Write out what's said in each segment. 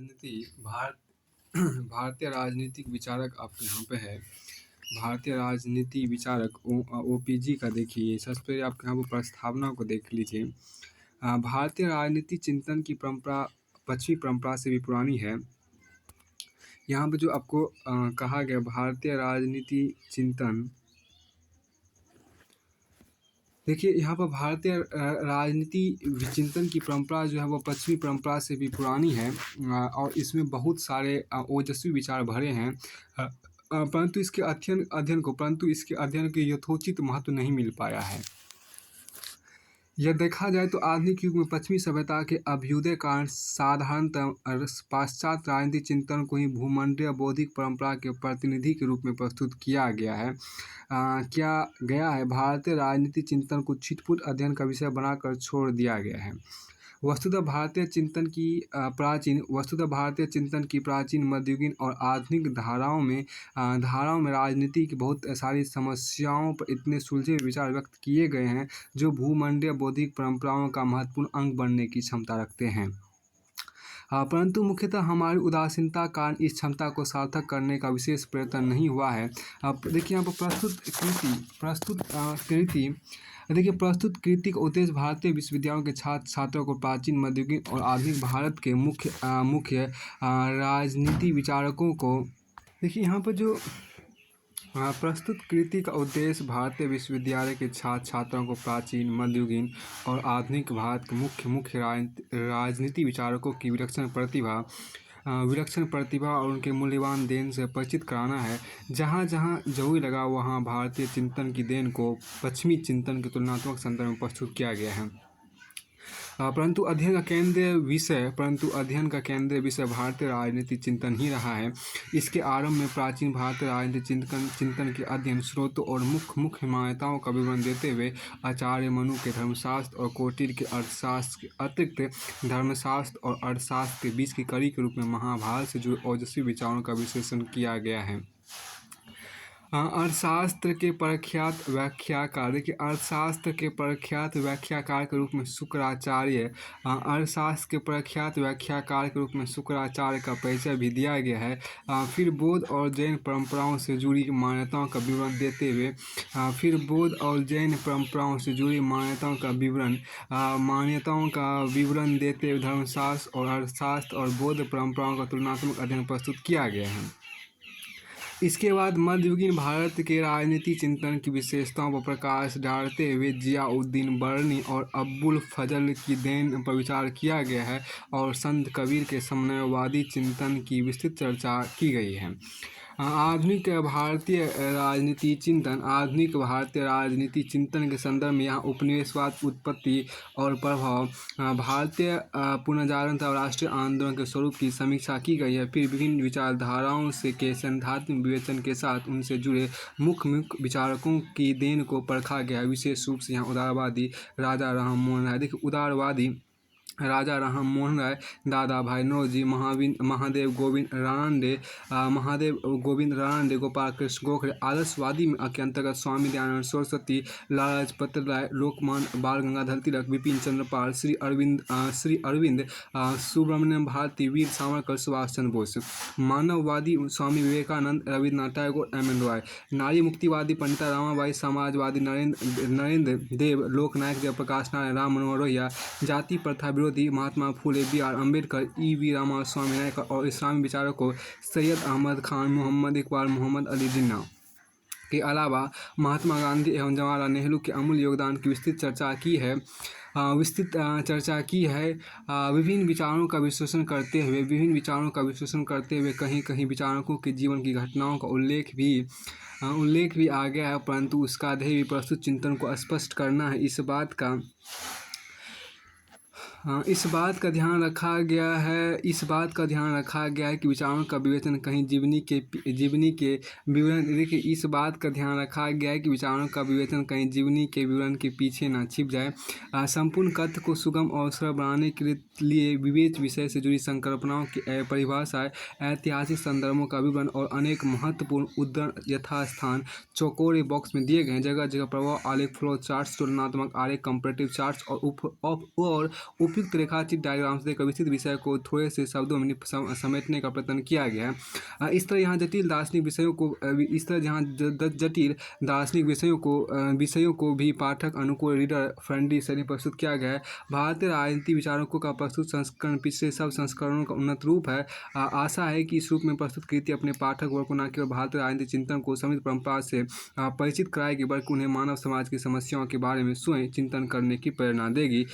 राजनीति भारतीय राजनीतिक विचारक आपके यहाँ पे है। भारतीय राजनीति विचारक ओपीजी का देखिए, सबसे पहले आपके यहाँ पर प्रस्तावना को देख लीजिए। भारतीय राजनीति चिंतन की परंपरा पश्चिमी परंपरा से भी पुरानी है। यहाँ पर जो आपको कहा गया भारतीय राजनीति चिंतन, देखिए यहाँ पर भारतीय राजनीति चिंतन की परंपरा जो है वो पश्चिमी परंपरा से भी पुरानी है और इसमें बहुत सारे ओजस्वी विचार भरे हैं, परंतु इसके अध्ययन के यथोचित महत्व नहीं मिल पाया है। यह देखा जाए तो आधुनिक युग में पश्चिमी सभ्यता के अभ्युदय कारण साधारणतः पाश्चात्य राजनीतिक चिंतन को ही भूमंडलीय बौद्धिक परंपरा के प्रतिनिधि के रूप में प्रस्तुत किया गया है। भारतीय राजनीति चिंतन को छिटपुट अध्ययन का विषय बनाकर छोड़ दिया गया है। वस्तुतः भारतीय चिंतन की प्राचीन मध्ययुगीन और आधुनिक धाराओं में राजनीति की बहुत सारी समस्याओं पर इतने सुलझे विचार व्यक्त किए गए हैं जो भूमंडलीय बौद्धिक परंपराओं का महत्वपूर्ण अंग बनने की क्षमता रखते हैं। परंतु मुख्यतः हमारी उदासीनता कारण इस क्षमता को सार्थक करने का विशेष प्रयत्न नहीं हुआ है। अब देखिए यहाँ पर प्रस्तुत कृति का उद्देश्य भारतीय विश्वविद्यालयों के छात्रों को प्राचीन मध्ययुगीन और आधुनिक भारत के मुख्य राजनीति विचारकों को, देखिए यहाँ पर जो प्रस्तुत कृति का उद्देश्य भारतीय विश्वविद्यालय के छात्रों को प्राचीन मध्ययुगीन और आधुनिक भारत के मुख्य राजनीति विचारकों की विलक्षण प्रतिभा और उनके मूल्यवान देन से परिचित कराना है। जहाँ जहाँ जरूरी लगा वहाँ भारतीय चिंतन की देन को पश्चिमी चिंतन के तुलनात्मक संदर्भ में प्रस्तुत किया गया है। परंतु अध्ययन का केंद्रीय विषय भारतीय राजनीति चिंतन ही रहा है। इसके आरंभ में प्राचीन भारतीय राजनीति चिंतन के अध्ययन स्रोतों और मुख्य मान्यताओं का विवरण देते हुए आचार्य मनु के धर्मशास्त्र और कोटिल के अर्थशास्त्र के अतिरिक्त धर्मशास्त्र और अर्थशास्त्र के बीच की कड़ी के रूप में महाभारत से जुड़े ओजस्वी विचारों का विश्लेषण किया गया है। अर्थशास्त्र के प्रख्यात व्याख्याकार के रूप में शुक्राचार्य का परिचय भी दिया गया है। फिर बौद्ध और जैन परंपराओं से जुड़ी मान्यताओं का विवरण देते हुए धर्मशास्त्र और अर्थशास्त्र और बौद्ध परंपराओं का तुलनात्मक अध्ययन प्रस्तुत किया गया है। इसके बाद मध्ययुगीन भारत के राजनीति चिंतन की विशेषताओं पर प्रकाश डालते हुए जियाउद्दीन बर्नी और अबुल फजल की देन पर विचार किया गया है और संत कबीर के समन्वयवादी चिंतन की विस्तृत चर्चा की गई है। आधुनिक भारतीय राजनीति चिंतन के संदर्भ में यहाँ उपनिवेशवाद उत्पत्ति और प्रभाव, भारतीय पुनर्जागरण और राष्ट्रीय आंदोलन के स्वरूप की समीक्षा की गई है। फिर विभिन्न विचारधाराओं के सैद्धांतिक विवेचन के साथ उनसे जुड़े मुख्य विचारकों की देन को परखा गया। विशेष रूप से यहाँ उदारवादी राजा राम मोहन राय, दादा भाई नौरोजी, महादेव गोविंद रानडे, गोपाल कृष्ण गोखले, आदर्शवादी के अंतर्गत स्वामी दयानंद सरस्वती, लाला लाजपत राय, लोकमान्य बाल गंगाधर तिलक, बिपिन चंद्र पाल, श्री अरविंद, सुब्रमण्यम भारती, वीर सावरकर, सुभाष चंद्र बोस, मानववादी स्वामी विवेकानंद, रविन्द्रनाथ टैगोर, एम.एन. रॉय, नारी मुक्तिवादी पंडिता रामाबाई, समाजवादी नरेंद्र देव, लोकनायक जयप्रकाश नारायण, राम मनोहर लोहिया, जाति प्रथा विरोधी महात्मा फूले, B.R. अम्बेडकर, E.V. रामास्वामी नायकर और इस्लामी विचारकों सैयद अहमद खान, मोहम्मद इकबाल, मोहम्मद अली जिन्ना के अलावा महात्मा गांधी एवं जवाहरलाल नेहरू के अमूल्य योगदान की विस्तृत चर्चा की है। विभिन्न विचारों का विश्लेषण करते हुए कहीं विचारकों के जीवन की घटनाओं का उल्लेख भी आ गया है, परंतु उसका ध्येय भी प्रस्तुत चिंतन को स्पष्ट करना है। इस बात का ध्यान रखा गया है कि विचारों का विवेचन कहीं जीवनी के विवरण के पीछे न छिप जाए। संपूर्ण कथ्य को सुगम और सरल बनाने के लिए विवेच विषय से जुड़ी संकल्पनाओं की परिभाषाएं, ऐतिहासिक संदर्भों का विवरण और अनेक महत्वपूर्ण उद्धरण यथास्थान चौकोरे बॉक्स में दिए गए हैं। जगह जगह प्रभाव आलेख, फ्लो चार्ट्स, तुलनात्मक आलेख, कंपैरेटिव चार्ट्स और उपयुक्त रेखाचित्र डायग्राम से देकर विस्तृत विषय को थोड़े से शब्दों में समेटने का प्रयत्न किया गया है। इस तरह यहाँ जटिल दार्शनिक विषयों को जटिल दार्शनिक विषयों को भी पाठक अनुकूल रीडर फ्रेंडली शैली प्रस्तुत किया गया है। भारतीय राजनीति विचारकों का प्रस्तुत संस्करण पिछले सब संस्करणों का उन्नत रूप है। आशा है कि इस रूप में प्रस्तुत कृति अपने पाठक वर्ग को न केवल भारतीय राजनीतिक चिंतन को समृद्ध परंपरा से परिचित कराएगी, बल्कि उन्हें मानव समाज की समस्याओं के बारे में स्वयं चिंतन करने की प्रेरणा देगी।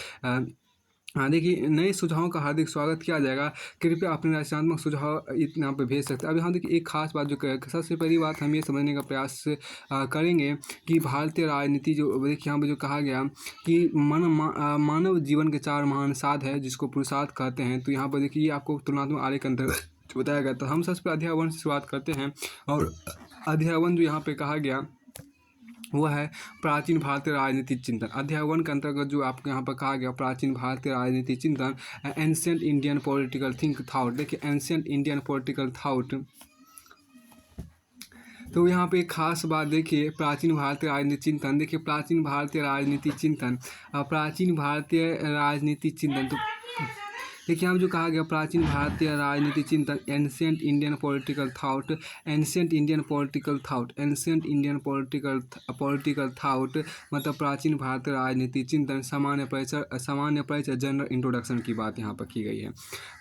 देखिए, नए सुझावों का हार्दिक स्वागत किया जाएगा। कृपया अपने रचनात्मक सुझाव यहाँ पे भेज सकते हैं। अभी हम देखिए एक खास बात जो सबसे पहली बात हम ये समझने का प्रयास करेंगे कि भारतीय राजनीति जो देखिए यहाँ पे जो कहा गया कि मानव जीवन के 4 महान साध है जिसको पुरुषार्थ कहते हैं। तो यहाँ पर देखिए ये आपको तुलनात्मक आरेख के अंदर बताया गया। तो हम सबसे पहले अध्याय 1 से शुरुआत करते हैं और अध्याय 1 जो यहाँ पे कहा गया वह है प्राचीन भारतीय राजनीतिक चिंतन। अध्याय 1 के अंतर्गत जो आपको यहाँ पर कहा गया प्राचीन भारतीय राजनीतिक चिंतन, ancient Indian political think thought. देखिए एंशिएंट इंडियन पॉलिटिकल थाउट, तो यहाँ पे एक खास बात देखिए प्राचीन भारतीय राजनीतिक चिंतन। देखिए प्राचीन भारतीय राजनीतिक चिंतन, प्राचीन भारतीय राजनीतिक चिंतन, तो देखिए यहाँ जो कहा गया प्राचीन भारतीय राजनीतिक चिंतन, ancient Indian political thought, ancient Indian political thought, ancient Indian political thought मतलब प्राचीन भारतीय राजनीतिक चिंतन। सामान्य परिचय जनरल इंट्रोडक्शन की बात यहाँ पर की गई है।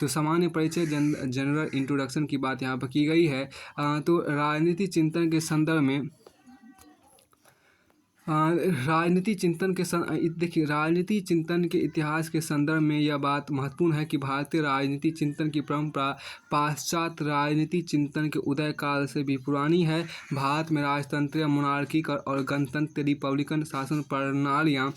तो सामान्य परिचय जनरल इंट्रोडक्शन की बात यहाँ पर की गई है। तो राजनीतिक चिंतन के संदर्भ में राजनीति चिंतन के देखिए राजनीति चिंतन के इतिहास के संदर्भ में यह बात महत्वपूर्ण है कि भारतीय राजनीति चिंतन की परंपरा पाश्चात्य राजनीति चिंतन के उदय काल से भी पुरानी है। भारत में राजतंत्रीय मोनार्किकल और गणतंत्र रिपब्लिकन शासन प्रणालियाँ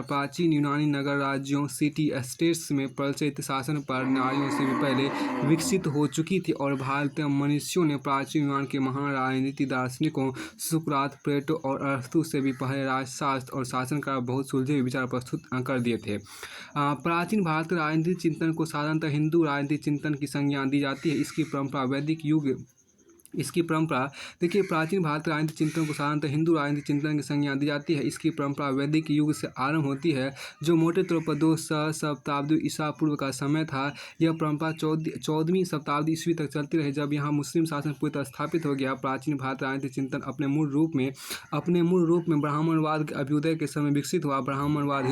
प्राचीन यूनानी नगर राज्यों सिटी स्टेट्स में प्रचलित शासन प्रणालियों से भी पहले विकसित हो चुकी थी और भारतीय मनुष्यों ने प्राचीन यूनान के महान राजनीति दार्शनिकों सुकरात, प्लेटो और से भी पहले राजशास्त्र और शासन का बहुत सुलझे विचार प्रस्तुत कर दिए थे। प्राचीन भारतीय राजनीतिक चिंतन को साधारणतः हिंदू राजनीतिक चिंतन की संज्ञा दी जाती है। इसकी परंपरा देखिए प्राचीन भारतीय राजनीतिक चिंतन को साधारणतः हिंदू राजनीतिक चिंतन की संज्ञा दी जाती है। इसकी परंपरा वैदिक युग से आरंभ होती है जो मोटे तौर पर 200 शताब्दी ईसा पूर्व का समय था। यह परंपरा 14वीं शताब्दी ईस्वी तक चलती रही जब यहाँ मुस्लिम शासन पूरी तरह स्थापित हो गया। प्राचीन भारतीय राजनीतिक चिंतन अपने मूल रूप में ब्राह्मणवाद के अभ्युदय के समय विकसित हुआ। ब्राह्मणवाद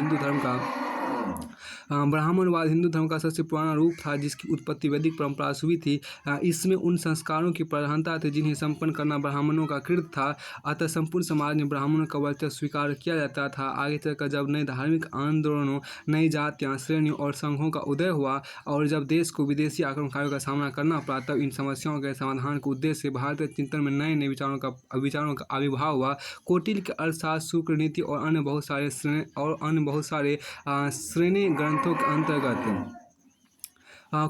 हिंदू धर्म का सबसे पुराना रूप था जिसकी उत्पत्ति वैदिक परंपरा से हुई थी। इसमें उन संस्कारों की प्रधानता थी जिन्हें संपन्न करना ब्राह्मणों का कृत्य था। अतः संपूर्ण समाज में ब्राह्मणों का वर्चस्व स्वीकार किया जाता था। आगे चलकर जब नए धार्मिक आंदोलनों, नई जातियाँ, श्रेणियों और संघों का उदय हुआ और जब देश को विदेशी आक्रमणकारियों का सामना करना पड़ा तब इन समस्याओं के समाधान के उद्देश्य से भारतीय चिंतन में नए विचारों का आविर्भाव हुआ। कौटिल्य के अर्थशास्त्र, शुक्ल नीति और अन्य बहुत सारे श्रेणी ग्रंथों के अंतर्गत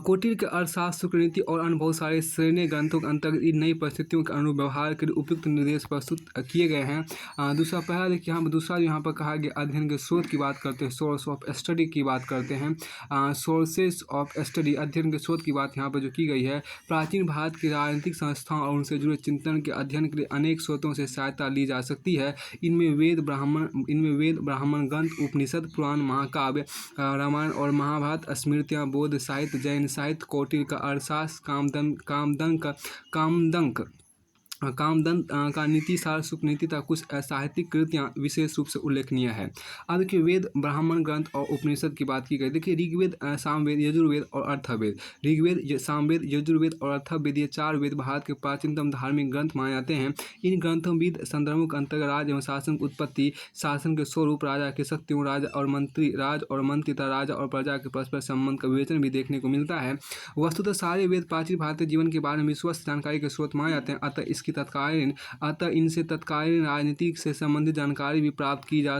कौटिल्य के अर्थशास्त्र, शुक्ल नीति और अन्य बहुत सारे श्रेणी ग्रंथों के अंतर्गत इन नई परिस्थितियों के अनुरूप व्यवहार के लिए उपयुक्त निर्देश प्रस्तुत किए गए हैं। दूसरा पहला देखिए दूसरा जो यहाँ पर कहा गया अध्ययन के स्रोत की बात करते हैं, सोर्स ऑफ स्टडी की बात करते हैं। सोर्सेस ऑफ स्टडी, अध्ययन के स्रोत की बात यहाँ पर जो की गई है। प्राचीन भारत की राजनीतिक संस्थाओं और उनसे जुड़े चिंतन के अध्ययन के लिए अनेक स्रोतों से सहायता ली जा सकती है। इनमें वेद, ब्राह्मण ग्रंथ, उपनिषद, पुराण, महाकाव्य, रामायण और महाभारत, स्मृतियाँ, बौद्ध साहित्य, जैन साहित्य, कौटिल्य का अर्थशास्त्र, कामदंत का नीति सार, शुक्ल नीति तक कुछ साहित्यिक कृतियाँ विशेष रूप से उल्लेखनीय है। अब देखिए वेद, ब्राह्मण ग्रंथ और उपनिषद की बात की गई। देखिए ऋग्वेद, सामवेद, यजुर्वेद और अथर्ववेद। ऋग्वेद, सामवेद, यजुर्वेद और अथर्ववेद ये 4 वेद भारत के प्राचीनतम धार्मिक ग्रंथ माने जाते हैं। इन ग्रंथों विविध संदर्भों के अंतर्गत राज्य एवं शासन की उत्पत्ति, शासन के स्वरूप, राजा की शक्तियों, राज और मंत्री तथा राजा और प्रजा के परस्पर संबंध का विवेचन भी देखने को मिलता है। वस्तुतः सारे वेद प्राचीन भारतीय जीवन के बारे में विश्वस्त जानकारी के स्रोत माने जाते हैं। अतः इनसे तत्कालीन राजनीति से संबंधित जानकारी भी प्राप्त की जा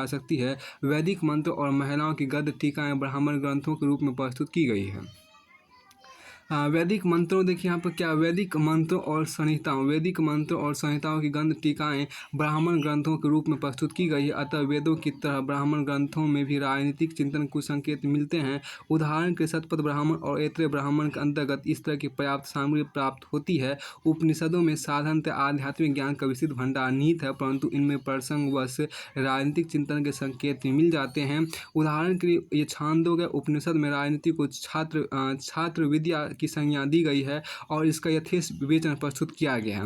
सकती है। वैदिक मंत्र और महिलाओं की गद्य टीकाएं ब्राह्मण ग्रंथों के रूप में प्रस्तुत की गई है। वैदिक मंत्रों, देखिए यहाँ पर क्या वैदिक मंत्रों और संहिताओं की ग्रंथ टीकाएँ ब्राह्मण ग्रंथों के रूप में प्रस्तुत की गई है। अतः वेदों की तरह ब्राह्मण ग्रंथों में भी राजनीतिक चिंतन कुछ संकेत मिलते हैं। उदाहरण के शतपथ ब्राह्मण और ऐत्रेय ब्राह्मण के अंतर्गत इस तरह की पर्याप्त सामग्री प्राप्त होती है। उपनिषदों में साधारणतः आध्यात्मिक ज्ञान का विस्तृत भंडार निहित है, परंतु इनमें प्रसंगवश राजनीतिक चिंतन के संकेत मिल जाते हैं। उदाहरण के लिए ये छांदोग्य उपनिषद में राजनीति को छात्र विद्या की संज्ञा दी गई है और इसका यथेष्ट विवेचन प्रस्तुत किया गया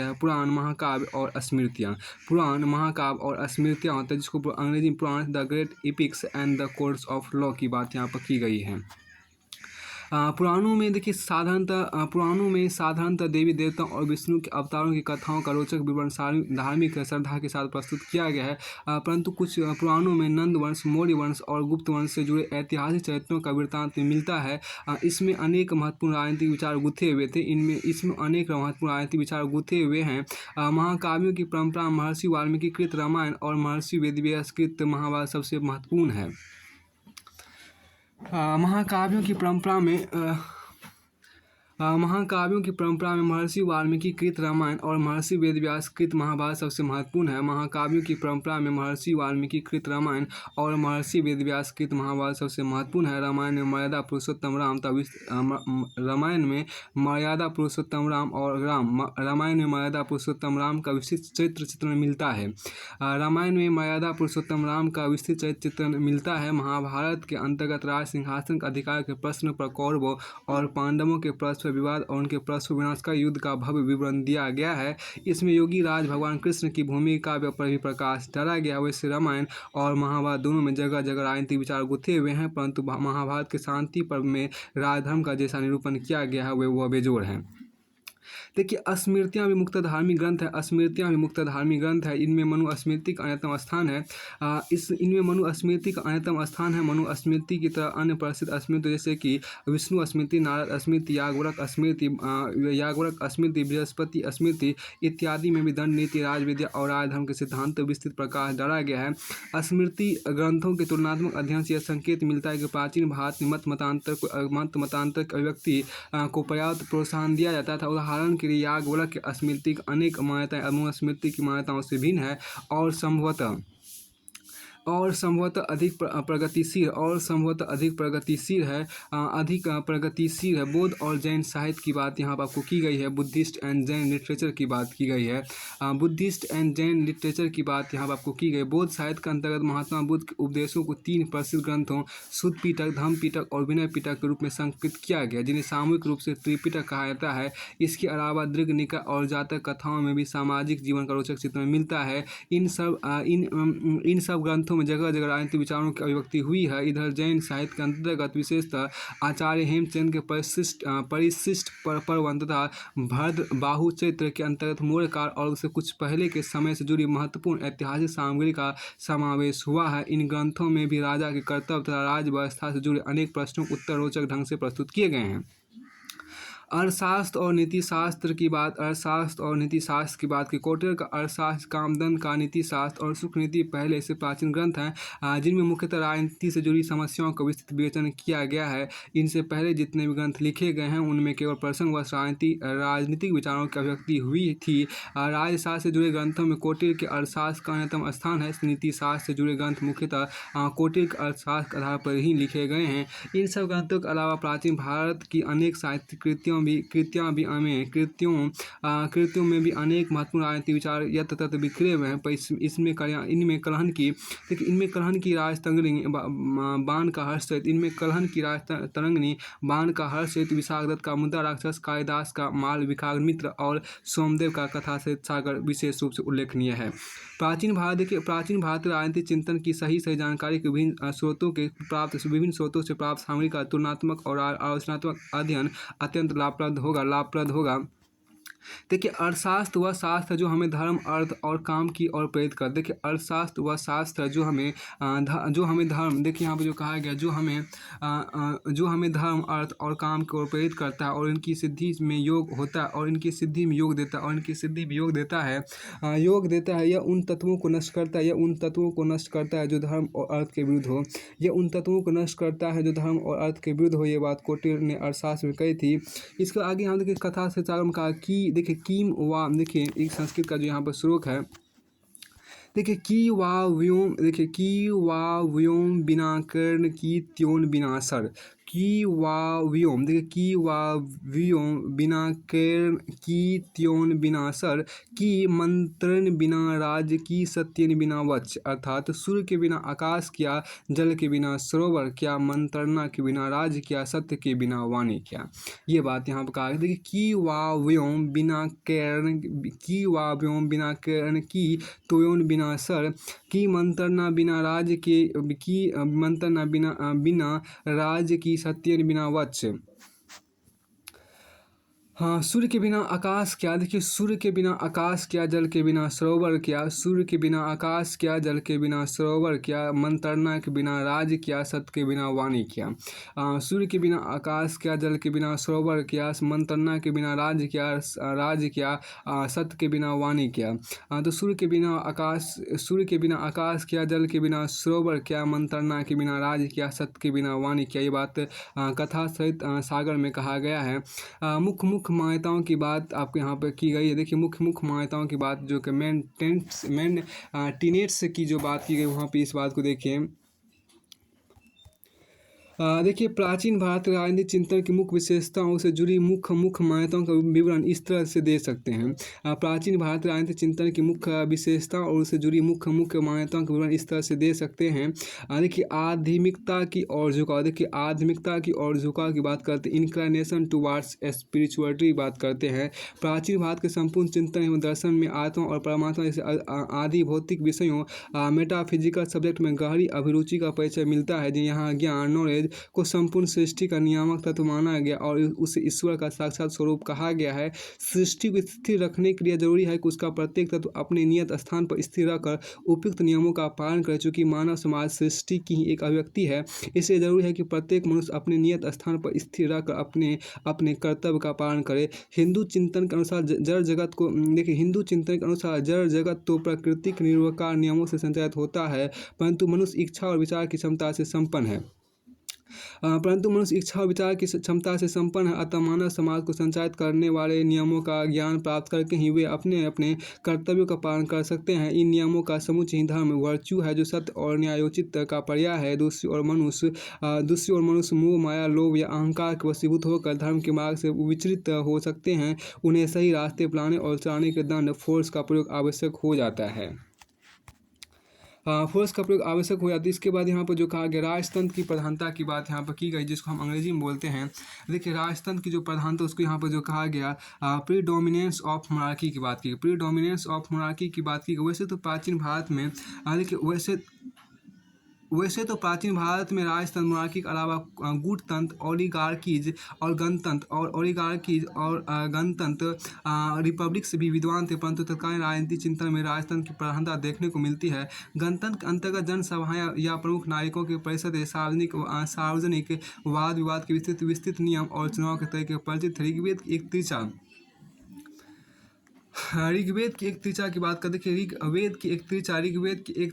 है पुराण, महाकाव्य और स्मृतियाँ होता है, जिसको अंग्रेजी में पुराण, the great epics and the codes of law की बात यहाँ पर की गई है। पुराणों में देखिए साधारणतः देवी देवताओं और विष्णु के अवतारों की कथाओं का रोचक विवरण धार्मिक श्रद्धा के साथ प्रस्तुत किया गया है, परंतु कुछ पुराणों में नंद वंश, मौर्य वंश और गुप्त वंश से जुड़े ऐतिहासिक चरित्रों का वृत्तांत मिलता है। इसमें अनेक महत्वपूर्ण राजनीतिक विचार गुथे हुए हैं। महाकाव्यों की परंपरा महर्षि वाल्मीकि कृत रामायण और महर्षि वेदव्यास कृत महाभारत सबसे महत्वपूर्ण है। महाकाव्यों की परंपरा में महर्षि वाल्मीकि कृत रामायण और महर्षि वेदव्यास कृत महाभारत सबसे महत्वपूर्ण है। महाकाव्यों की परंपरा में महर्षि वाल्मीकि कृत रामायण और महर्षि वेदव्यास कृत महाभारत सबसे महत्वपूर्ण है। रामायण में मर्यादा पुरुषोत्तम राम का विस्तृत चरित्र चित्रण मिलता है। महाभारत के अंतर्गत राज सिंहासन का अधिकार के प्रश्न पर कौरवों और पांडवों के परस्पर विवाद और उनके परस्पर विनाशकारी युद्ध का भव्य विवरण दिया गया है। इसमें योगी राज भगवान कृष्ण की भूमिका पर भी प्रकाश डाला गया। वैसे रामायण और महाभारत दोनों में जगह जगह राजनीतिक विचार गुथे हुए हैं, परंतु महाभारत के शांति पर्व में राजधर्म का जैसा निरूपण किया गया है वह बेजोड़ है। देखिए स्मृतियाँ भी मुख्यतः धार्मिक ग्रंथ है। इनमें मनुस्मृति का अन्यतम स्थान है। मनुस्मृति की तरह अन्य प्रसिद्ध स्मृति जैसे कि विष्णु स्मृति, नारद स्मृति, याज्ञवल्क्य स्मृति, बृहस्पति स्मृति इत्यादि में भी दंड नीति, राजविद्या और राजधर्म के सिद्धांत विस्तृत प्रकाश डाला गया है। स्मृति ग्रंथों के तुलनात्मक अध्ययन से यह संकेत मिलता है कि प्राचीन भारत में मत मतांतर की अभिव्यक्ति को पर्याप्त प्रोत्साहन दिया जाता था। उदाहरण के लिए याज्ञवल्क्य स्मृति की अनेक मान्यताएं मनुस्मृति की मान्यताओं से भिन्न है और संभवतः अधिक प्रगतिशील है। बौद्ध और जैन साहित्य की बात यहाँ पर आपको की गई है। बुद्धिस्ट एंड जैन लिटरेचर की बात की गई है। बौद्ध साहित्य के अंतर्गत महात्मा बुद्ध के उपदेशों को 3 प्रसिद्ध ग्रंथों शुद्ध पिटक, धम्म पिटक और विनय पिटक के रूप में संकलित किया गया, जिन्हें सामूहिक रूप से त्रिपिटक कहा जाता है। इसके अलावा दृढ़ निकाय और जातक कथाओं में भी सामाजिक जीवन का रोचक चित्रण मिलता है। इन सब ग्रंथों में जगह जगह राजनीतिक विचारों की अभिव्यक्ति हुई है। इधर जैन साहित्य के अंतर्गत विशेषतः आचार्य हेमचंद के परिशिष्ट पर्व तथा भद्र बाहु चैत्र के अंतर्गत मौर्य काल और उससे कुछ पहले के समय से जुड़ी महत्वपूर्ण ऐतिहासिक सामग्री का समावेश हुआ है। इन ग्रंथों में भी राजा के कर्तव्य तथा राज व्यवस्था से जुड़े अनेक प्रश्नों के उत्तर रोचक ढंग से प्रस्तुत किए गए हैं। अर्थशास्त्र और नीतिशास्त्र की बात की कौटिल्य का अर्थशास्त्र, कामदन का नीतिशास्त्र और सुखनीति पहले से प्राचीन ग्रंथ हैं, जिनमें मुख्यतः राजनीति से जुड़ी समस्याओं का विस्तृत विवेचन किया गया है। इनसे पहले जितने भी ग्रंथ लिखे गए हैं उनमें केवल प्रसंगवश राजनीतिक विचारों की अभिव्यक्ति हुई थी। राजशास्त्र से जुड़े ग्रंथों में कौटिल्य के अर्थशास्त्र का अन्यतम स्थान है। नीतिशास्त्र से जुड़े ग्रंथ मुख्यतः कौटिल्य के अर्थशास्त्र के आधार पर ही लिखे गए हैं। इन सब ग्रंथों के अलावा प्राचीन भारत की अनेक साहित्यिक कृतियों में भी अनेक महत्वपूर्ण राजनीतिक विचार यत्र तत्र बिखरे हुए हैं। इनमें कलहन की राजतरंगिणी बाण का हर्ष सहित विशाखदत्त का मुद्दा राक्षस, कालिदास का माल विकाग्निमित्र और सोमदेव का कथा सहित सागर विशेष रूप से उल्लेखनीय है। प्राचीन भारतीय राजनीतिक चिंतन की सही जानकारी के विभिन्न स्रोतों से प्राप्त सामग्री का तुलनात्मक और आलोचनात्मक अध्ययन अत्यंत लाभप्रद होगा। देखिए अर्थशास्त्र वह शास्त्र जो हमें धर्म अर्थ और काम की ओर प्रेरित कर। देखिए अर्थशास्त्र वह शास्त्र जो हमें जो हमें धर्म, देखिए यहाँ पे जो कहा गया जो हमें धर्म अर्थ और काम की ओर प्रेरित करता है और इनकी सिद्धि में योग होता है और इनकी सिद्धि में योग देता है और इनकी सिद्धि में योग देता है यह उन तत्वों को नष्ट करता है, यह उन तत्वों को नष्ट करता है जो धर्म और अर्थ के विरुद्ध हो, यह उन तत्वों को नष्ट करता है जो धर्म और अर्थ के विरुद्ध हो। ये बात कोटेर ने अर्थशास्त्र में कही थी। इसके आगे हम देखिए कथा से चारों में कहा कि देखिए कीम वा, देखिए एक संस्कृत का जो यहाँ पर श्लोक है, देखिए की वा व्योम बिना कर्ण की त्योन बिना सर, की वा व्योम, देखिए की वा व्योम बिना कर्ण की त्योन बिना सर, की मंत्रण बिना राज की सत्यन बिना वच, अर्थात सूर्य के बिना आकाश क्या, जल के बिना सरोवर क्या, मंत्रणा के बिना राज क्या, सत्य के बिना वाणी क्या। ये बात यहाँ पर कहा गया। देखिए की वा व्योम बिना कर्ण की त्योन बिना सर, की मंत्रणा बिना राज के, की मंत्रणा बिना राज की सत्यन बिना वच। हाँ, सूर्य के बिना आकाश क्या, देखिए सूर्य के बिना आकाश क्या, जल के बिना सरोवर क्या, सूर्य के बिना आकाश क्या, जल के बिना सरोवर क्या, मंत्रणा के बिना राज क्या, सत्य के बिना वाणी क्या। सूर्य के बिना आकाश क्या, जल के बिना सरोवर क्या, मंत्रणा के बिना राज क्या, सत्य के बिना वाणी क्या। तो सूर्य के बिना आकाश क्या, जल के बिना सरोवर क्या, मंत्रणा के बिना राज क्या, सत्य के बिना वाणी क्या। ये बात कथा सहित सागर में कहा गया है। मुख्य मान्यताओं की बात आपको यहाँ पर की गई है। देखिए मुख्य मान्यताओं की बात जो कि मेन टीनेट्स की जो बात की गई वहाँ पे इस बात को देखिए। देखिए प्राचीन भारत राजनीतिक चिंतन की मुख्य विशेषताओं से जुड़ी मुख्य मान्यताओं का विवरण इस तरह से दे सकते हैं। प्राचीन भारत राजनीतिक चिंतन की मुख्य विशेषताओं और उससे जुड़ी मुख्य मान्यताओं का विवरण इस तरह से दे सकते हैं। देखिए आध्यात्मिकता की ओर झुकाव, देखिए आध्यात्मिकता की ओर झुकाव की बात करते हैं, इंक्लाइनेशन टुवार्ड्स स्पिरिचुअलिटी की बात करते हैं। प्राचीन भारत के संपूर्ण चिंतन एवं दर्शन में आत्मा और परमात्मा जैसे आदि भौतिक विषयों मेटाफिजिकल सब्जेक्ट में गहरी अभिरुचि का परिचय मिलता है। यहाँ ज्ञान नॉलेज को संपूर्ण सृष्टि का नियामक तत्व माना गया और उसे ईश्वर का साक्षात स्वरूप कहा गया है। सृष्टि को स्थिर रखने के लिए जरूरी है कि उसका प्रत्येक तत्व अपने नियत स्थान पर स्थिर रहकर उपयुक्त नियमों का पालन करे। चूँकि मानव समाज सृष्टि की ही एक अभिव्यक्ति है, इसलिए जरूरी है कि प्रत्येक मनुष्य अपने नियत स्थान पर स्थिर रहकर अपने कर्तव्य का पालन करे। हिंदू चिंतन के अनुसार जड़ जगत को देखिए हिंदू चिंतन के अनुसार जड़ जगत तो प्राकृतिक निर्विकार नियमों से संचालित होता है, परंतु मनुष्य इच्छा और विचार की क्षमता से संपन्न है। अतः मानव समाज को संचालित करने वाले नियमों का ज्ञान प्राप्त करके ही वे अपने अपने कर्तव्यों का पालन कर सकते हैं। इन नियमों का समुच्चय ही धर्म वर्च्यू है जो सत्य और न्यायोचित का पर्याय है। दूसरी ओर मनुष्य मोह माया लोभ या अहंकार के वशीभूत होकर धर्म के मार्ग से विचलित हो सकते हैं। उन्हें सही रास्ते अपनाने और चलाने के दंड फोर्स का प्रयोग आवश्यक हो जाता है। फोर्स का प्रयोग आवश्यक हो जाती है। इसके बाद यहाँ पर जो कहा गया राजतंत्र की प्रधानता की बात यहाँ पर की गई, जिसको हम अंग्रेजी में बोलते हैं। देखिए राजतंत्र की जो प्रधानता उसको यहाँ पर जो कहा गया प्रीडोमिनेंस ऑफ मोनार्की की बात की गई। प्रीडोमिनेंस ऑफ मोनार्की की बात की गई। वैसे तो प्राचीन भारत में देखिए वैसे तो प्राचीन भारत में राजतंत्र मोनार्की के अलावा गुटतंत्र ओलिगार्कीज और गणतंत्र रिपब्लिक से भी विद्वान थे, परंतु तत्कालीन राजनीतिक चिंतन में राजतंत्र की प्रधानता देखने को मिलती है। गणतंत्र के अंतर्गत जनसभाएं या प्रमुख नागरिकों की परिषद सार्वजनिक वाद विवाद के विस्तृत नियम और चुनाव के तरीके परिचित थे। ऋग्वेद की एक त्रिचा की बात करते हैं। ऋग्वेद की एक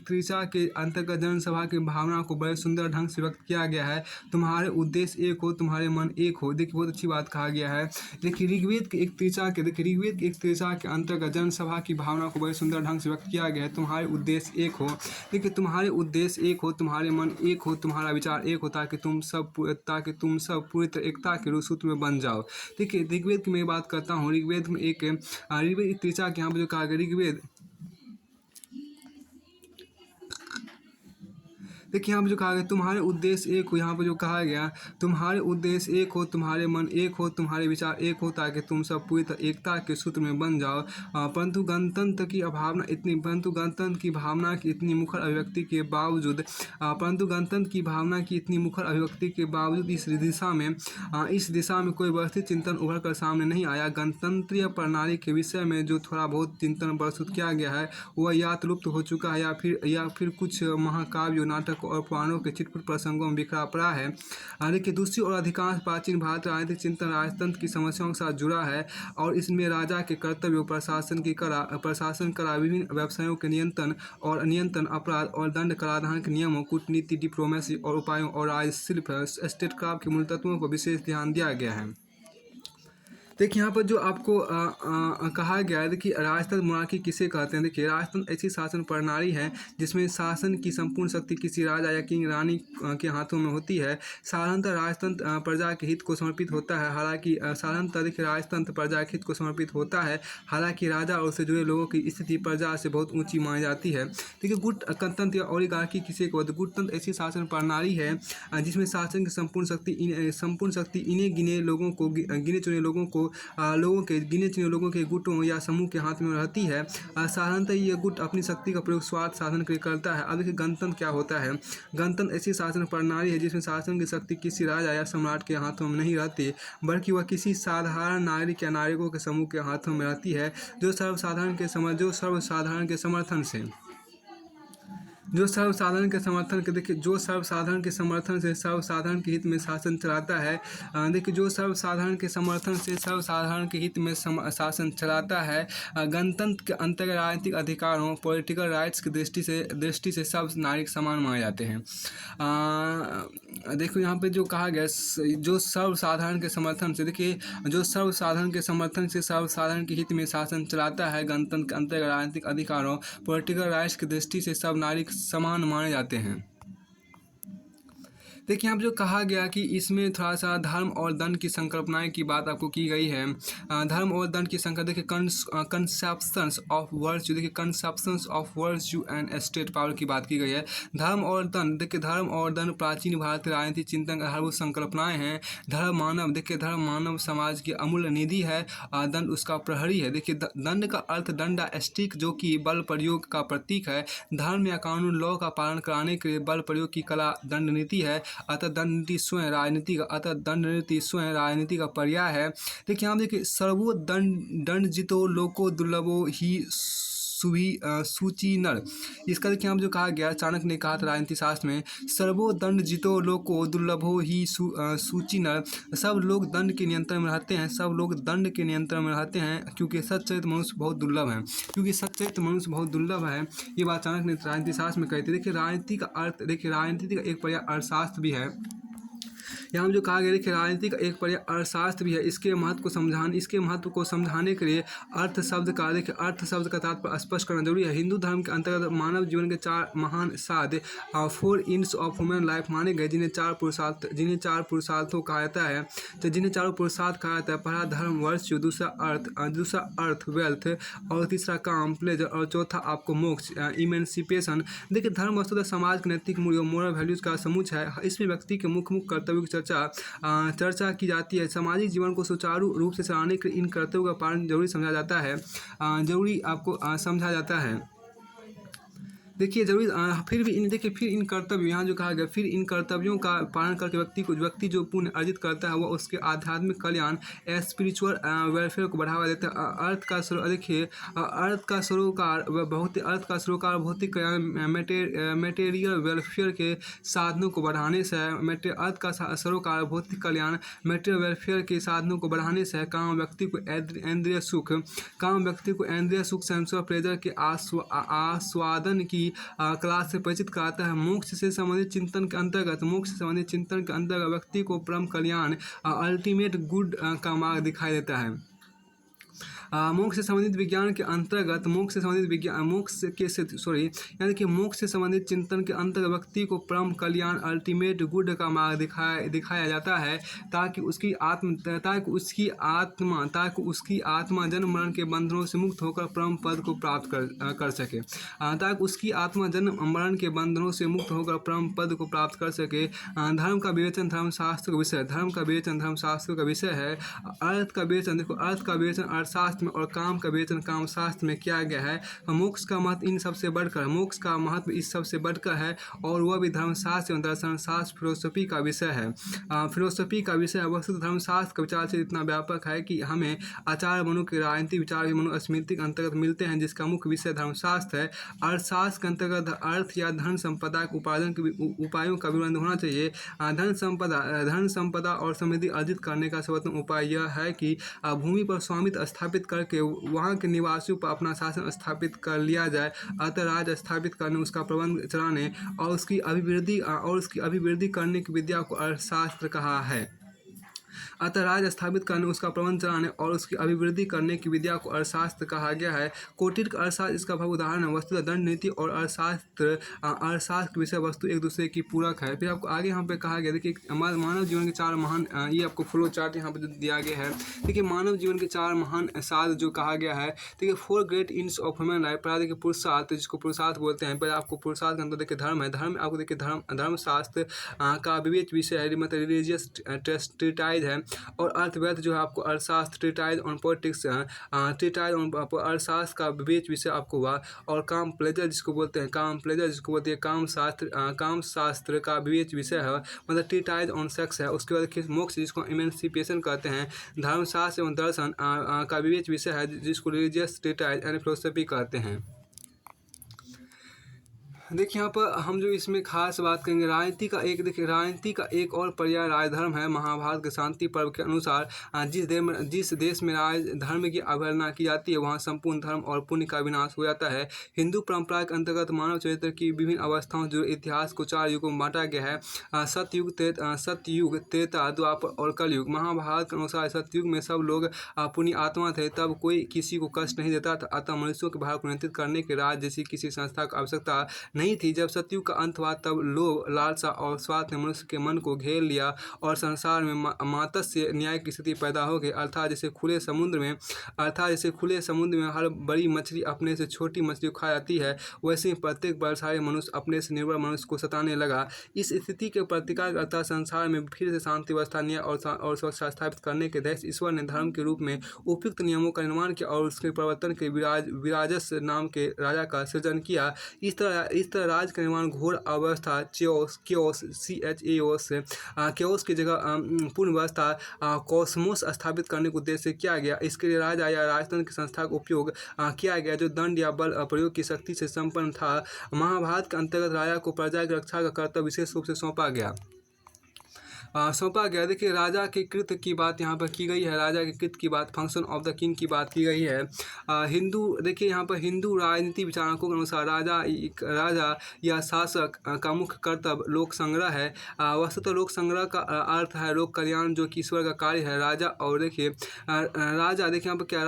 त्रिचा के अंतर्गत जनसभा की भावना को बड़े सुंदर ढंग से व्यक्त किया गया है। तुम्हारे उद्देश्य एक हो, तुम्हारे मन एक हो। देखिए बहुत अच्छी बात कहा गया है। देखिए ऋग्वेद की एक त्रिचा के अंतर्गत जनसभा की भावना को बड़े सुंदर ढंग से व्यक्त किया गया है। तुम्हारे उद्देश्य एक हो, देखिए तुम्हारे उद्देश्य एक हो, तुम्हारे मन एक हो, तुम्हारा विचार एक हो, ताकि तुम सब पूरी तरह एकता के सूत्र में बन जाओ। देखिए ऋग्वेद की मैं बात करता हूँ। ऋग्वेद में ऋग्वेद त्रिचा के यहाँ पर जो कहा गया देखिए यहाँ पे जो कहा गया तुम्हारे उद्देश्य एक हो, यहाँ पे जो कहा गया तुम्हारे उद्देश्य एक हो, तुम्हारे मन एक हो, तुम्हारे विचार एक हो, ताकि तुम सब पूरी एकता के सूत्र में बन जाओ। परंतु गणतंत्र की भावना इतनी परंतु गणतंत्र की भावना की इतनी मुखर अभिव्यक्ति के बावजूद परंतु गणतंत्र की भावना की इतनी मुखर अभिव्यक्ति के बावजूद इस दिशा में कोई व्यवस्थित चिंतन उभर कर सामने नहीं आया। गणतंत्रीय प्रणाली के विषय में जो थोड़ा बहुत चिंतन प्रस्तुत किया गया है वह या तो लुप्त हो चुका है या फिर कुछ महाकाव्य नाटक और पुराणों के चिटपुट प्रसंगों में बिखरा पड़ा है। लेकिन दूसरी ओर अधिकांश प्राचीन भारतीय राजनीतिक चिंतन राजतंत्र की समस्याओं के साथ जुड़ा है और इसमें राजा के कर्तव्यों, प्रशासन कला, विभिन्न व्यवसायों के नियंत्रण, अपराध और दंड, कराधान के नियमों, कूटनीति, डिप्लोमेसी और उपायों और राजशिल्प स्टेटक्राफ्ट के मूल तत्वों को विशेष ध्यान दिया गया है। देखिए यहाँ पर जो आपको कहा गया है, देखिए राजतंत्र मोनार्की किसे कहते हैं। देखिए राजतंत्र ऐसी शासन प्रणाली है जिसमें शासन की संपूर्ण शक्ति किसी राजा या किंग रानी के हाथों में होती है। साधारणतः राजतंत्र प्रजा के हित को समर्पित होता है। हालांकि राजा और उससे जुड़े लोगों की स्थिति प्रजा से बहुत ऊंची मानी जाती है। देखिए गुटतंत्र या ओलिगार्की किसे कहते हैं। गुटतंत्र ऐसी शासन प्रणाली है जिसमें शासन की संपूर्ण शक्ति इन्हें गिने चुने लोगों के गुटों या समूह के हाथ में रहती है। साधारणतः ये गुट अपनी शक्ति का प्रयोग स्वार्थ साधन के लिए करता है। अब देखिए गणतंत्र क्या होता है। गणतंत्र ऐसी शासन प्रणाली है जिसमें शासन की शक्ति किसी राजा या सम्राट के हाथों में नहीं रहती, बल्कि वह किसी साधारण नागरिक या नागरिकों के समूह के हाथों में रहती है जो सर्वसाधारण के समर्थन से सर्वसाधारण के हित में शासन चलाता है। देखिए जो सर्वसाधारण के समर्थन से सर्वसाधारण के हित में शासन चलाता है। गणतंत्र के अंतर्गत राजनीतिक अधिकारों, पॉलिटिकल राइट्स की दृष्टि से सब नागरिक समान माने जाते हैं। देखो यहाँ पे जो कहा गया जो सर्वसाधारण के समर्थन से, देखिए जो सर्वसाधारण के समर्थन से सर्वसाधारण के हित में शासन चलाता है। गणतंत्र के अंतर्गत राजनीतिक अधिकारों, पॉलिटिकल राइट्स की दृष्टि से सब नागरिक समान माने जाते हैं। देखिए यहाँ पर जो कहा गया कि इसमें थोड़ा सा धर्म और दंड की संकल्पनाएं की बात आपको की गई है। धर्म और दंड की संकल्पना, देखिए कंसेप्शंस ऑफ वर्च्यू, देखिए conceptions of virtue and state power की बात की गई है। धर्म और दंड, देखिए धर्म और दंड प्राचीन भारतीय राजनीतिक चिंतन का आधारभूत संकल्पनाएं हैं। धर्म मानव समाज की अमूल्य निधि है, दंड उसका प्रहरी है। देखिए दंड का अर्थ दंडा स्टिक, जो कि बल प्रयोग का प्रतीक है। धर्म या कानून लॉ का पालन कराने के लिए बल प्रयोग की कला दंड नीति है। अतः दंड नीति स्वयं राजनीति का पर्याय है। देखिए हम देखिए सर्वो दंड जितो लोको दुर्लभो ही सूची नर। इसका देखिए हम जो कहा गया, चाणक्य ने कहा था राजनीति शास्त्र में, सर्वो दंड जितो लोको दुर्लभो ही सूची नर। सब लोग दंड के नियंत्रण में रहते हैं, क्योंकि सच्चरित्र मनुष्य बहुत दुर्लभ है। ये बात चाणक्य ने राजनीति शास्त्र में कही थी। देखिए राजनीति का अर्थ, देखिए राजनीति का एक पर्याय अर्थशास्त्र भी है। यहाँ जो कहा गया, देखिए राजनीति का एक पर्याय अर्थशास्त्र भी है। इसके महत्व को समझाने के लिए अर्थ शब्द का तात्पर्य स्पष्ट करना जरूरी है। हिंदू धर्म के अंतर्गत मानव जीवन के 4 महान साध्य 4 इंड्स ऑफ ह्यूमन लाइफ माने गए, जिन्हें चार पुरुषार्थों कहा जाता है। तो जिन्हें चारों पुरुषार्थ कहा जाता है, पहला धर्म वर्च्यू, दूसरा अर्थ वेल्थ, और तीसरा काम प्लेजर, और चौथा आपको मोक्ष इमेंसिपेशन। देखिए धर्म वस्तुतः समाज के नैतिक मूल्यों मोरल वैल्यूज का समूह है। इसमें व्यक्ति के मुख्य कर्तव्यों की चर्चा की जाती है। सामाजिक जीवन को सुचारू रूप से चलाने के लिए इन कर्तव्यों का पालन जरूरी समझा जाता है। देखिए जरूरी फिर इन कर्तव्यों, यहाँ जो कहा गया, फिर इन कर्तव्यों का पालन करके व्यक्ति जो पुण्य अर्जित करता है वह उसके आध्यात्मिक कल्याण स्पिरिचुअल वेलफेयर को बढ़ावा देता है। अर्थ का सरोकार भौतिक कल्याण मटेरियल वेलफेयर के साधनों को बढ़ाने से है। काम व्यक्ति को इंद्रिय सुख सेंसुअल प्लेजर के आस्वादन की क्लास से परिचित कराता है। मोक्ष से संबंधित चिंतन के अंतर्गत व्यक्ति को परम कल्याण अल्टीमेट गुड का मार्ग दिखाई देता है। मोक्ष से संबंधित विज्ञान के अंतर्गत मोक्ष से संबंधित विज्ञान यानी कि मोक्ष से संबंधित चिंतन के अंतर्गत व्यक्ति को परम कल्याण अल्टीमेट गुड का मार्ग दिखाया जाता है, ताकि उसकी आत्मा जन्म मरण के बंधनों से मुक्त होकर परम पद को प्राप्त कर सके। ताकि उसकी आत्मा जन्म मरण के बंधनों से मुक्त होकर परम पद को प्राप्त कर सके। धर्म का विवेचन धर्मशास्त्र का विषय धर्मशास्त्र का विषय है। अर्थ का विवेचन, देखो अर्थ का विवेचन अर्थशास्त्र में और काम का विवेचन कामशास्त्र में किया गया है। मोक्ष का महत्व इन सबसे बढ़कर मोक्ष का महत्व इस सबसे बढ़कर है, और वह भी धर्मशास्त्र एवं दर्शन शास्त्र फिलोसफी का विषय है। फिलोसफी का विषय वस्तुतः धर्मशास्त्र का विचार से इतना व्यापक है कि हमें आचार मनु के राजनीतिक विचार भी मनुस्मृति के अंतर्गत मिलते हैं, जिसका मुख्य विषय धर्मशास्त्र है। अर्थशास्त्र के अंतर्गत अर्थ या धन संपदा के उपार्जन के उपायों का विवरण होना चाहिए। धन संपदा और समृद्धि अर्जित करने का सर्वोत्तम उपाय यह है कि भूमि पर स्वामित्व स्थापित करके वहाँ के निवासियों पर अपना शासन स्थापित कर लिया जाए। अतः राज्य स्थापित करने, उसका प्रबंध चलाने और उसकी अभिवृद्धि करने की विद्या को अर्थशास्त्र कहा है। अतः राज्य स्थापित करने, उसका प्रबंध चलाने और उसकी अभिवृद्धि करने की विद्या को अर्थशास्त्र कहा गया है। कोटिक अर्थशास्त्र इसका भव्य उदाहरण है। वस्तुतः दंड नीति और अर्थशास्त्र की विषय वस्तु एक दूसरे की पूरक है। फिर आपको आगे यहाँ पे कहा गया, देखिए मानव जीवन के 4 महान, ये आपको फ्लो चार्ट यहाँ पे दिया गया है। देखिए मानव जीवन के 4 महान साध जो कहा गया है। देखिए 4 great ends of human life. पहला देखिए पुरुषार्थ, जिसको पुरुषार्थ बोलते हैं। पहले आपको पुरुषार्थ के अंदर देखिए धर्म है। धर्म आपको देखिए धर्मशास्त्र का विवेच विषय है, मतलब रिलीजियस ट्रीटाइज है। और अर्थव्यर्थ जो है आपको अर्थशास्त्र treatise on politics, treatise on अर्थशास्त्र का विवेच विषय आपको हुआ। और काम प्लेजर जिसको बोलते हैं काम शास्त्र का विवेच विषय है, मतलब ट्रीटाइज ऑन सेक्स है। उसके बाद देखिए मोक्ष जिसको इमेंसिपेशन कहते हैं। धर्मशास्त्र एवं दर्शन का विवेच विषय है, जिसको रिलीजियस ट्रीटाइज एंड फिलोसफी कहते हैं। देखिए यहाँ पर हम जो इसमें खास बात करेंगे राजनीति का एक और पर्याय राजधर्म है। महाभारत के शांति पर्व के अनुसार जिस देश में राजधर्म की अवहेलना की जाती है, वहाँ संपूर्ण धर्म और पुण्य का विनाश हो जाता है। हिंदू परंपरा के अंतर्गत मानव चरित्र की विभिन्न अवस्थाओं जो इतिहास को 4 युगों में बांटा गया है। सतयुग, त्रेता, द्वापर और कलयुग। महाभारत के अनुसार सतयुग में सब लोग पुण्य आत्मा थे, तब कोई किसी को कष्ट नहीं देता था। अतः मनुष्यों के भाव को नियंत्रित करने के राज जैसी किसी संस्था की आवश्यकता नहीं थी। जब सतयुग का अंत हुआ, तब लोभ, लालसा और स्वार्थ ने मनुष्य के मन को घेर लिया और संसार में मात्स्य न्याय की स्थिति पैदा हो गई। अर्थात जैसे खुले समुद्र में हर बड़ी मछली अपने से छोटी मछली को खा जाती है, वैसे ही प्रत्येक बलशाली मनुष्य अपने से निर्बल मनुष्य को सताने लगा। इस स्थिति के प्रतिकार अर्थात संसार में फिर से शांति व्यवस्था, न्याय और सुरक्षा स्थापित करने के उद्देश्य ईश्वर ने धर्म के रूप में उपयुक्त नियमों का निर्माण किया और उसके प्रवर्तन के विराजस नाम के राजा का सृजन किया। इस तरह राज का निर्माण घोर अवस्था क्योस की जगह पूर्ण व्यवस्था कॉस्मोस स्थापित करने के उद्देश्य से किया गया। इसके लिए राजा या राजतंत्र की संस्था का उपयोग किया गया, जो दंड या बल प्रयोग की शक्ति से संपन्न था। महाभारत के अंतर्गत राजा को प्रजा की रक्षा का कर्तव्य विशेष रूप से सौंपा गया। देखिए राजा के कृत्य की बात यहाँ पर की गई है। राजा के कृत्य की बात, फंक्शन ऑफ द किंग की बात की गई है। देखिए यहाँ पर हिंदू राजनीति विचारकों के अनुसार राजा या शासक का मुख्य कर्तव्य लोक संग्रह है। वस्तुतः लोक संग्रह का अर्थ है लोक कल्याण, जो कि ईश्वर का कार्य है। राजा देखिए यहाँ पर क्या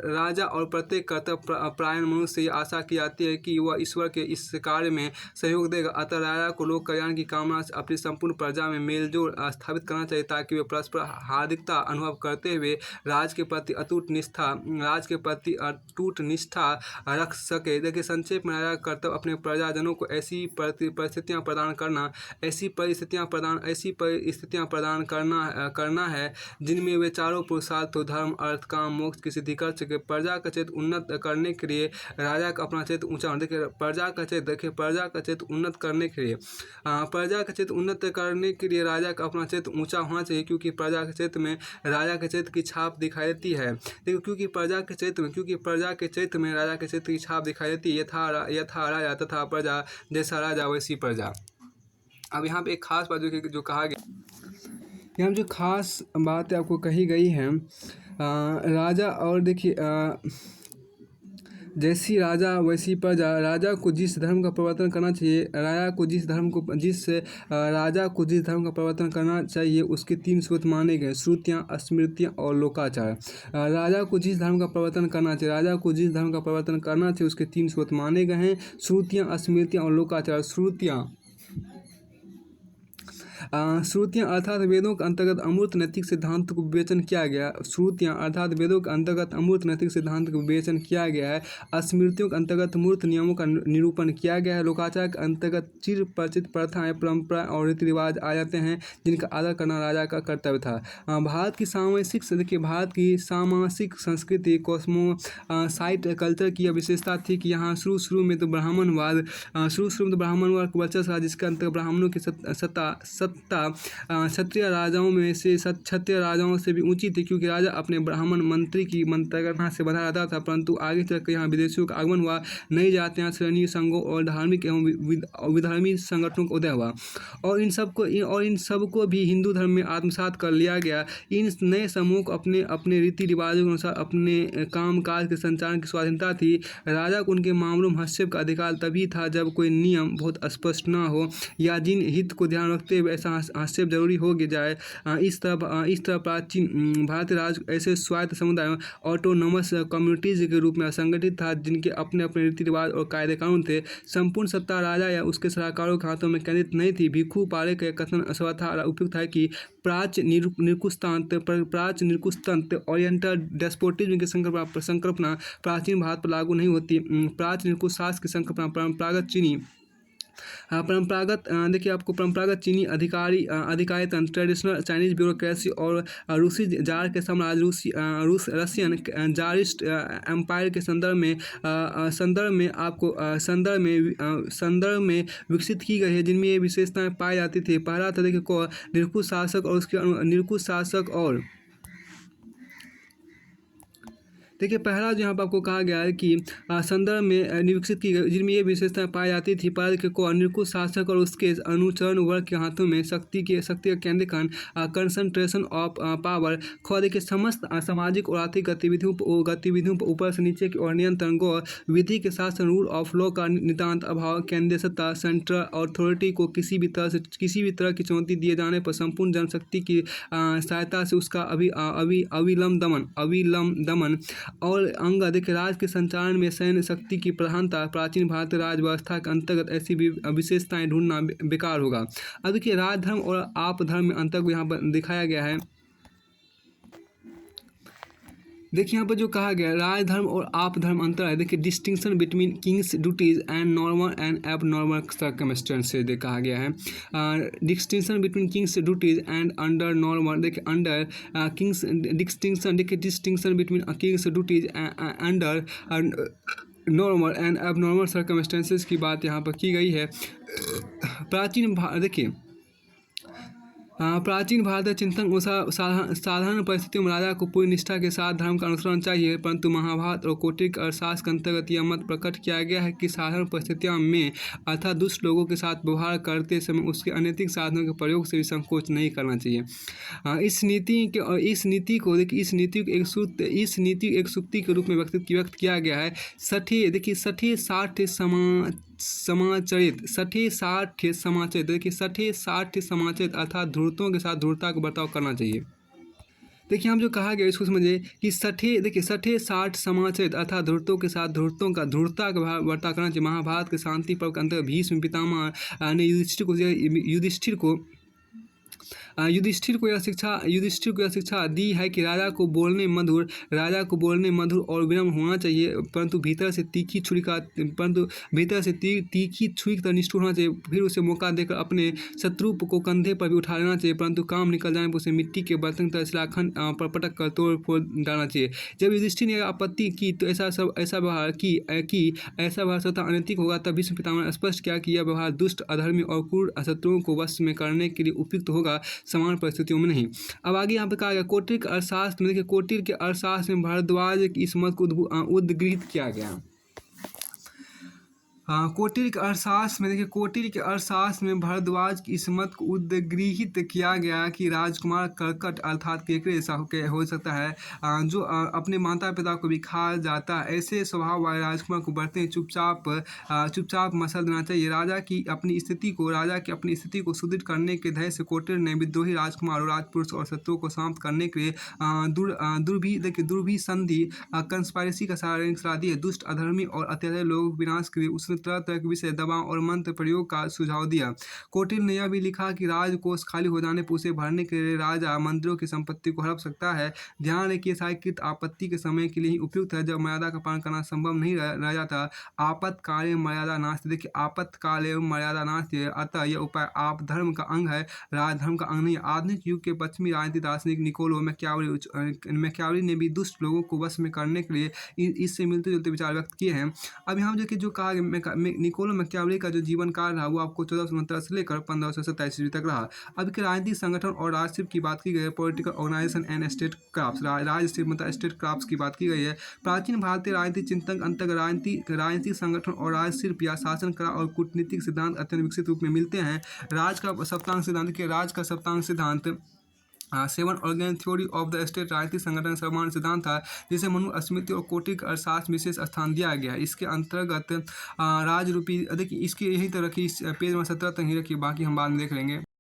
राजा और प्रत्येक कर्तव्य प्रायण मनुष्य से आशा की जाती है कि वह ईश्वर के इस कार्य में सहयोग देगा। अतः राजा को लोक कल्याण की कामना से अपनी संपूर्ण प्रजा में मेलजोल स्थापित करना चाहिए, ताकि वे परस्पर हार्दिकता अनुभव करते हुए राज के प्रति अटूट निष्ठा रख सके। देखिए संक्षेप में राजा का कर्तव्य अपने प्रजाजनों को ऐसी परिस्थितियां प्रदान करना है जिनमें वे चारों पुरुषार्थ धर्म, अर्थ, काम, मोक्ष की सिद्धि कर सके। प्रजा का चरित्र उन्नत करने के लिए राजा का अपना चरित्र ऊंचा, देखिए प्रजा का चरित्र उन्नत करने के लिए राजा का अपना चरित्र ऊंचा होना चाहिए, क्योंकि प्रजा के चरित्र में राजा के चरित्र की छाप दिखाई देती है। देखो क्योंकि प्रजा के चरित्र में राजा के चरित्र की छाप दिखाई देती है। यथा राजा तथा प्रजा, जैसा राजा वैसी प्रजा। अब यहाँ पे एक खास बात जो कहा गया, यहाँ जो खास बात आपको कही गई है राजा और देखिए जैसी राजा वैसी प्रजा। राजा को जिस धर्म का प्रवर्तन करना चाहिए, राजा को जिस धर्म का प्रवर्तन करना चाहिए उसके 3 स्रोत माने गए: श्रुतियाँ, स्मृतियाँ और लोकाचार। राजा को जिस धर्म का प्रवर्तन करना चाहिए उसके 3 स्रोत माने गए हैं: श्रुतियाँ, स्मृतियाँ और लोकाचार। श्रुतियाँ अर्थात वेदों के अंतर्गत अमूर्त नैतिक सिद्धांत को विवेचन किया गया। श्रुतियाँ अर्थात वेदों के अंतर्गत अमूर्त नैतिक सिद्धांत को विवेचन किया गया है। स्मृतियों के अंतर्गत मूर्त नियमों का निरूपण किया गया है। लोकाचार के अंतर्गत चिर परिचित प्रथाएं, परंपरा और रीति रिवाज आ जाते हैं जिनका आदर करना राजा का कर्तव्य था। भारत की सामासिक संस्कृति कॉस्मोसाइट कल्चर की यह विशेषता थी कि यहाँ शुरू में तो ब्राह्मणवाद का वर्चस्व था, जिसके अंतर्गत ब्राह्मणों की सत्ता क्षत्रिय राजाओं से भी ऊंची थी, क्योंकि राजा अपने ब्राह्मण मंत्री की मंत्रणा से बंधा रहता था। परंतु आगे चलकर यहाँ विदेशियों का आगमन हुआ, नई जातियाँ, श्रेणी, संघों और धार्मिक एवं विधर्मी संगठनों का उदय हुआ और इन सबको भी हिंदू धर्म में आत्मसात कर लिया गया। इन नए समूह को अपने रीति रिवाजों के अनुसार अपने काम काज के संचालन की स्वाधीनता थी। राजा को उनके मामलों में हस्तक्षेप का अधिकार तभी था जब कोई नियम बहुत स्पष्ट न हो या जिन हित को ध्यान रखते हुए ऐसा हस्तक्षेप जरूरी हो जाए। इस तरह प्राचीन भारतीय राज्य ऐसे स्वायत्त समुदायों ऑटोनोमस कम्युनिटीज के रूप में असंगठित था, जिनके अपने अपने रीति रिवाज और कायदे कानून थे। संपूर्ण सत्ता राजा या उसके सलाहकारों के हाथों में केंद्रित नहीं थी। भिखु पाले का कथन सर्वथा उपयुक्त है कि प्राच्य निरकुशतंत्र ओरिएंटल डेस्पोटिज्म की संकल्पना प्राचीन भारत पर लागू नहीं होती। प्राच्य निरकुश शासक की संकल्पना परंपरागत चीनी अधिकारितंत्र, ट्रेडिशनल चाइनीज ब्यूरोक्रेसी और रूसी जार के साम्राज्य रशियन जारिस्ट एम्पायर के संदर्भ में विकसित की गई है, जिनमें ये विशेषताएं पाई जाती थी। पहला था देखिए को निरकुश शासक और देखिए पहला जो यहाँ पर आपको कहा गया है कि संदर्भ में विकसित की गई, जिनमें ये विशेषताएं पाई जाती थी। पहले को निरकुश शासक और उसके अनुचरण वर्ग के हाथों में शक्ति का केंद्रीकरण, कंसंट्रेशन ऑफ पावर। देखिए समस्त सामाजिक और आर्थिक गतिविधियों पर ऊपर से नीचे की ओर नियंत्रण, विधि के शासन, रूल ऑफ लॉ का नितांत अभाव, केंद्रीय सत्ता, सेंट्रल अथॉरिटी को किसी भी तरह की चुनौती दिए जाने पर संपूर्ण जनशक्ति की सहायता से उसका अविलंब दमन और अंग। देखिए राज के संचालन में सैन्य शक्ति की प्रधानता। प्राचीन भारतीय राज व्यवस्था के अंतर्गत ऐसी विशेषताएं ढूंढना बेकार होगा। अब देखिए राजधर्म और आप धर्म में अंतर को यहाँ पर दिखाया गया है। देखिए यहाँ पर जो कहा गया राजधर्म और आप धर्म अंतर है। देखिए distinction between kings duties and normal and abnormal circumstances कहा गया है। Distinction between kings duties and under normal, देखिए under kings distinction between kings duties under normal and abnormal circumstances की बात यहाँ पर की गई है। प्राचीन भारतीय चिंतन साधारण परिस्थितियों में राजा को पूरी निष्ठा के साथ धर्म का अनुसरण चाहिए, परंतु महाभारत और कौटिल्य अर्थशास्त्र के अंतर्गत यह मत प्रकट किया गया है कि साधारण परिस्थितियों में अर्थात दुष्ट लोगों के साथ व्यवहार करते समय उसके अनैतिक साधनों के प्रयोग से भी संकोच नहीं करना चाहिए। इस नीति को एक सूक्ति के रूप में व्यक्त किया गया है। सठे साठ समाचरित अर्थात धूर्तों के साथ धूर्ता का बर्ताव करना चाहिए। देखिए हम जो कहा गया इसको समझिए कि सठे साठ समाचरित अर्थात धूर्तों के साथ धूर्ता का बर्ताव करना चाहिए। महाभारत के शांति पर्व के अंतर्गत भीष्म पितामह ने युधिष्ठिर को यह शिक्षा दी है कि राजा को बोलने मधुर और विनम्र होना चाहिए, परंतु भीतर से तीखी छुरी की तरह निष्ठुर होना चाहिए। फिर उसे मौका देकर अपने शत्रु को कंधे पर भी उठा लेना चाहिए, परंतु काम निकल जाने पर उसे मिट्टी के बर्तन की तरह शिलाखंड पर पटक कर तोड़ फोड़ डालना चाहिए। जब युधिष्ठिर ने आपत्ति की तो ऐसा व्यवहार स्वतः अनैतिक होगा, तब भीष्म पितामह ने स्पष्ट किया कि यह व्यवहार दुष्ट, अधर्मी और क्रूर शत्रुओं को वश में करने के लिए उपयुक्त होगा, समान परिस्थितियों में नहीं। अब आगे यहाँ पे कहा गया कौटिल्य के अर्थशास्त्र में, देखिए कौटिल्य के अर्थशास्त्र में भारद्वाज की इस मत को उद्गृहित किया गया। कोटिल के अर्थशास्त्र में देखिए, कोटिल के अर्थशास्त्र में भारद्वाज की इस मत को उद्गृहित किया गया कि राजकुमार कर्कट अर्थात केकड़े ऐसा हो सकता है जो अपने माता पिता को भी खा जाता है। ऐसे स्वभाव वाले राजकुमार को बढ़ते चुपचाप मसल देना चाहिए। राजा की अपनी स्थिति को सुदृढ़ करने के धैर्य से कोटिल ने विद्रोही राजकुमार और राजपुरुष और शत्रुओं को समाप्त करने के लिए दुर्भी संधि कंस्पायरेसी का सलाह दी है। दुष्ट, अधर्मी और अत्याचारी लोगों के विनाश के लिए उसने तरह तरह के विषय, दबाव और मंत्र प्रयोग का सुझाव दिया। कोटिल ने यह भी लिखा कि राजकोष खाली हो जाने पर उसे भरने के लिए राजा मंत्रियों की संपत्ति को हड़प सकता है। ध्यान रखिए, साहित्यकृत आपत्ति के समय के लिए ही उपयुक्त है, जब मर्यादा का पालन करना संभव नहीं रह जाता। आपातकाले मर्यादा नास्ति। देखिए, आपातकाले मर्यादा नास्ति, अतः यह उपाय आप धर्म का अंग है, राजधर्म का अंग नहीं। आधुनिक युग के पश्चिमी राजनीति दार्शनिक निकोलो मैकियावेली ने भी दुष्ट लोगों को वश में करने के लिए इससे मिलते जुलते विचार व्यक्त किए हैं। अब यहाँ देखिए, जो कहा निकोलो मैकियावेली का जो जीवन काल रहा वो आपको 1469 से लेकर 1527 ईस्वी तक रहा। अब के राजनीतिक संगठन और राजशिल्प की बात की गई है, political organisation and state crafts, राजशिल्प मतलब स्टेट क्राफ्ट्स की बात की गई है। प्राचीन भारतीय राजनीतिक चिंतक अंतर्गत राजनीतिक संगठन और राजशिल्प या शासन कला और कूटनीतिक सिद्धांत अत्यंत विकसित रूप में मिलते हैं। राज का सप्तांग सिद्धांत 7 organ theory of the state राजनीतिक संगठन सामान्य सिद्धांत था, जिसे मनु स्मृति और कोटिल के अर्थशास्त्र विशेष स्थान दिया गया। इसके अंतर्गत राज रूपी, देखिए इसके यही तरह की पेज में 17 तक ही रखिए, बाकी हम बाद में देख लेंगे।